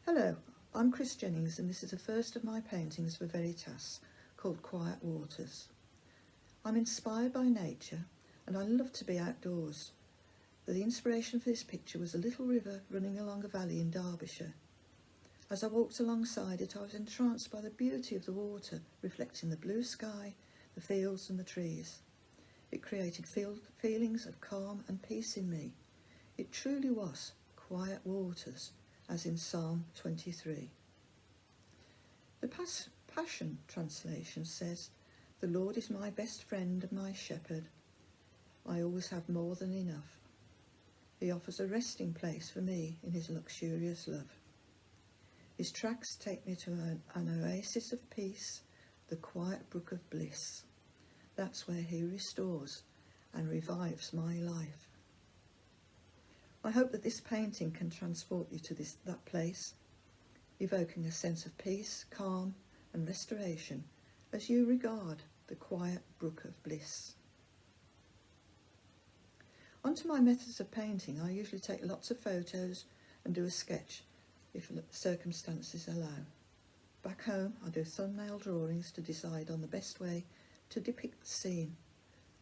Hello, I'm Chris Jennings and this is the first of my paintings for Veritasse called Quiet Waters. I'm inspired by nature and I love to be outdoors. The inspiration for this picture was a little river running along a valley in Derbyshire. As I walked alongside it, I was entranced by the beauty of the water reflecting the blue sky, the fields and the trees. It created feelings of calm and peace in me. It truly was quiet waters, as in Psalm 23. The Passion Translation says, "The Lord is my best friend and my shepherd. I always have more than enough. He offers a resting place for me in his luxurious love. His tracks take me to an oasis of peace, the quiet brook of bliss. That's where he restores and revives my life." I hope that this painting can transport you to that place, evoking a sense of peace, calm and restoration as you regard the quiet brook of bliss. Onto my methods of painting, I usually take lots of photos and do a sketch if circumstances allow. Back home, I do thumbnail drawings to decide on the best way to depict the scene.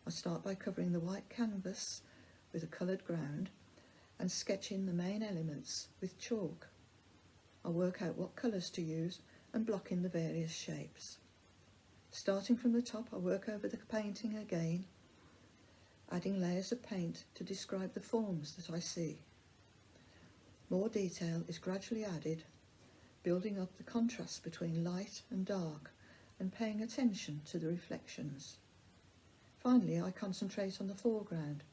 I start by covering the white canvas with a coloured ground and sketching the main elements with chalk. I work out what colours to use and block in the various shapes. Starting from the top, I work over the painting again, adding layers of paint to describe the forms that I see. More detail is gradually added, building up the contrast between light and dark and paying attention to the reflections. Finally, I concentrate on the foreground,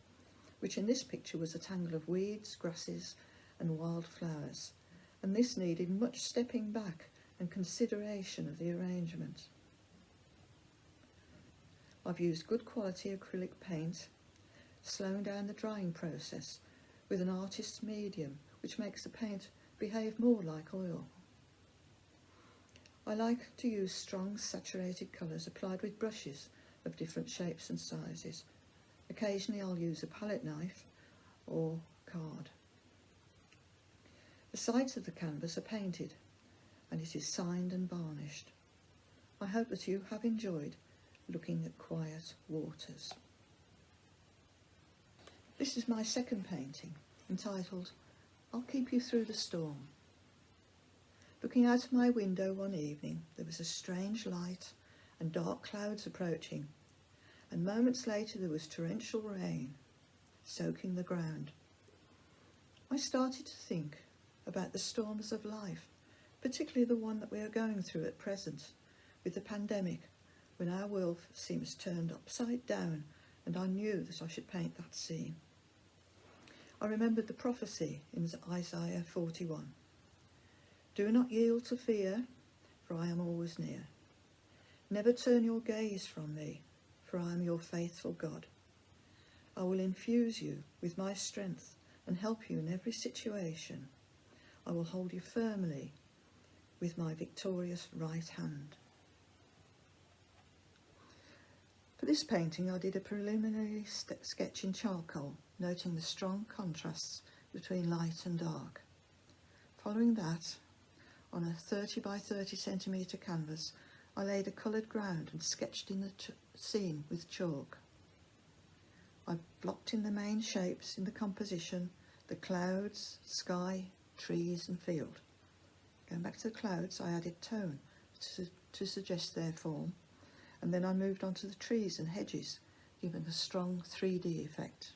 which in this picture was a tangle of weeds, grasses and wildflowers, and this needed much stepping back and consideration of the arrangement. I've used good quality acrylic paint, slowing down the drying process with an artist's medium, which makes the paint behave more like oil. I like to use strong saturated colours applied with brushes of different shapes and sizes. Occasionally I'll use a palette knife or card. The sides of the canvas are painted and it is signed and varnished. I hope that you have enjoyed looking at quiet waters. This is my second painting, entitled "I'll Keep You Through the Storm." Looking out of my window one evening, there was a strange light and dark clouds approaching, and moments later there was torrential rain soaking the ground. I started to think about the storms of life, particularly the one that we are going through at present with the pandemic, when our world seems turned upside down, and I knew that I should paint that scene. I remembered the prophecy in Isaiah 41. "Do not yield to fear, for I am always near. Never turn your gaze from me, for I am your faithful God. I will infuse you with my strength and help you in every situation. I will hold you firmly with my victorious right hand." For this painting, I did a preliminary sketch in charcoal, noting the strong contrasts between light and dark. Following that, on a 30 by 30 centimetre canvas, I laid a coloured ground and sketched in the scene with chalk. I blocked in the main shapes in the composition, the clouds, sky, trees and field. Going back to the clouds, I added tone to suggest their form, and then I moved on to the trees and hedges, giving a strong 3D effect.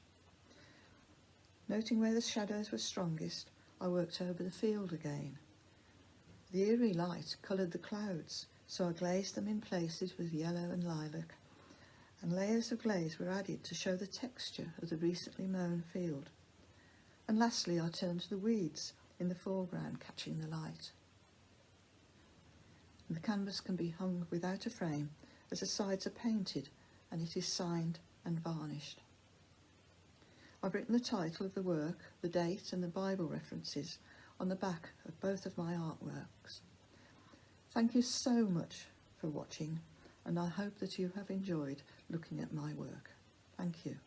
Noting where the shadows were strongest, I worked over the field again. The eerie light coloured the clouds, so I glazed them in places with yellow and lilac, and layers of glaze were added to show the texture of the recently mown field. And lastly, I turned to the weeds in the foreground, catching the light. And the canvas can be hung without a frame, as the sides are painted and it is signed and varnished. I've written the title of the work, the date and the Bible references on the back of both of my artworks. Thank you so much for watching, and I hope that you have enjoyed looking at my work. Thank you.